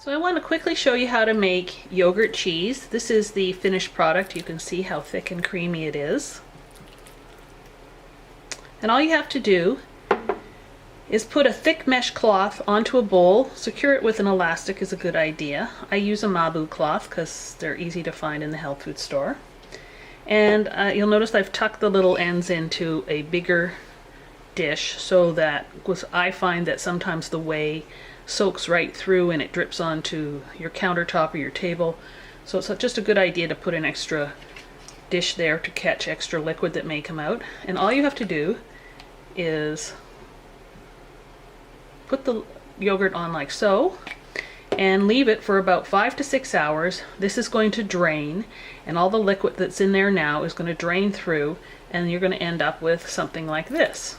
So I want to quickly show you how to make yogurt cheese. This is the finished product. You can see how thick and creamy it is. And all you have to do is put a thick mesh cloth onto a bowl. Secure it with an elastic is a good idea. I use a Mabu cloth because they're easy to find in the health food store. And you'll notice I've tucked the little ends into a bigger dish so that, because I find that sometimes the whey soaks right through and it drips onto your countertop or your table. So it's just a good idea to put an extra dish there to catch extra liquid that may come out. And all you have to do is put the yogurt on like so and leave it for about 5 to 6 hours. This is going to drain, and all the liquid that's in there now is going to drain through, and you're going to end up with something like this.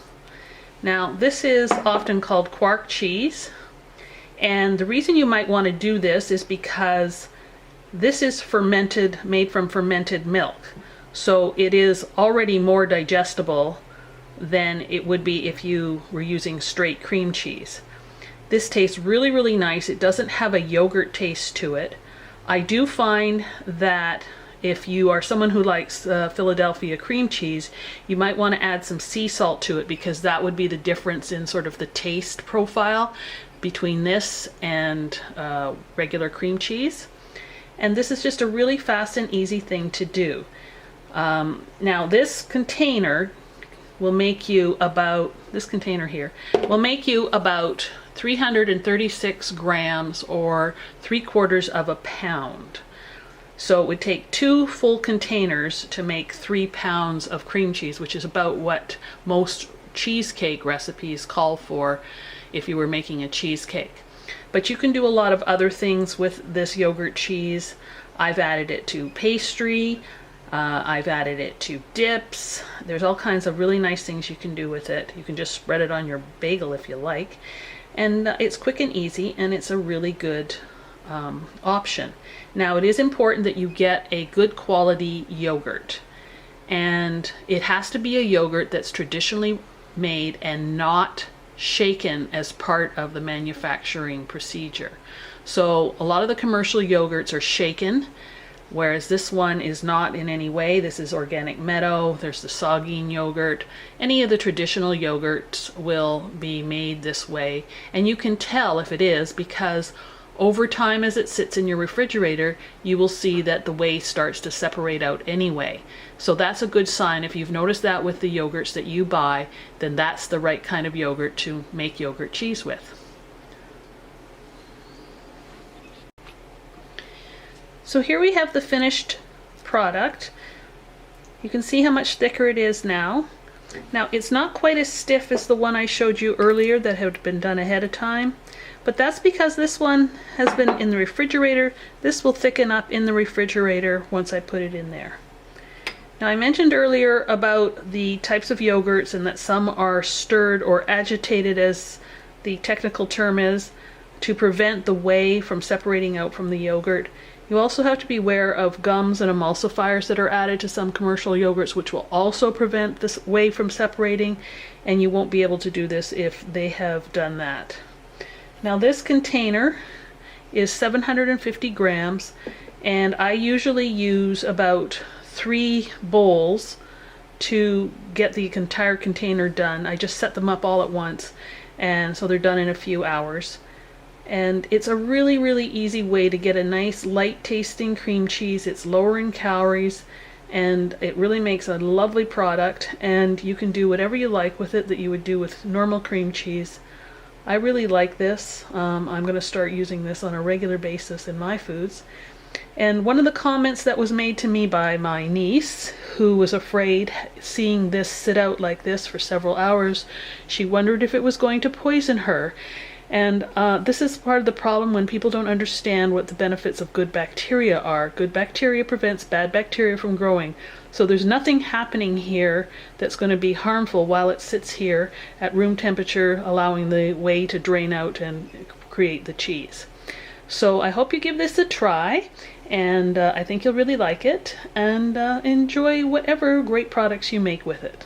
Now this is often called quark cheese, and the reason you might want to do this is because this is fermented, made from fermented milk, so it is already more digestible than it would be if you were using straight cream cheese. This tastes really, really nice. It doesn't have a yogurt taste to it. I do find that if you are someone who likes Philadelphia cream cheese, you might want to add some sea salt to it, because that would be the difference in sort of the taste profile between this and regular cream cheese. And this is just a really fast and easy thing to do. Now this container will make you about, this container here, will make you about 336 grams, or 3/4 of a pound. So it would take 2 full containers to make 3 pounds of cream cheese, which is about what most cheesecake recipes call for if you were making a cheesecake. But you can do a lot of other things with this yogurt cheese. I've added it to pastry, I've added it to dips. There's all kinds of really nice things you can do with it. You can just spread it on your bagel if you like. And it's quick and easy, and it's a really good option. Now it is important that you get a good quality yogurt, and it has to be a yogurt that's traditionally made and not shaken as part of the manufacturing procedure. So a lot of the commercial yogurts are shaken, whereas this one is not in any way. This is Organic Meadow, there's the Saugeen yogurt. Any of the traditional yogurts will be made this way, and you can tell if it is because over time, as it sits in your refrigerator, you will see that the whey starts to separate out anyway. So that's a good sign. If you've noticed that with the yogurts that you buy, then that's the right kind of yogurt to make yogurt cheese with. So here we have the finished product. You can see how much thicker it is now. Now it's not quite as stiff as the one I showed you earlier that had been done ahead of time, but that's because this one has been in the refrigerator. This will thicken up in the refrigerator once I put it in there. Now I mentioned earlier about the types of yogurts, and that some are stirred or agitated, as the technical term is, to prevent the whey from separating out from the yogurt. You also have to be aware of gums and emulsifiers that are added to some commercial yogurts, which will also prevent this whey from separating, and you won't be able to do this if they have done that. Now this container is 750 grams, and I usually use about 3 bowls to get the entire container done. I just set them up all at once, and so they're done in a few hours. And it's a really, really easy way to get a nice light tasting cream cheese. It's lower in calories, and it really makes a lovely product, and you can do whatever you like with it that you would do with normal cream cheese. I really like this. I'm going to start using this on a regular basis in my foods. And one of the comments that was made to me by my niece, who was afraid seeing this sit out like this for several hours, she wondered if it was going to poison her. And this is part of the problem when people don't understand what the benefits of good bacteria are. Good bacteria prevents bad bacteria from growing. So there's nothing happening here that's going to be harmful while it sits here at room temperature, allowing the whey to drain out and create the cheese. So I hope you give this a try, and I think you'll really like it, and enjoy whatever great products you make with it.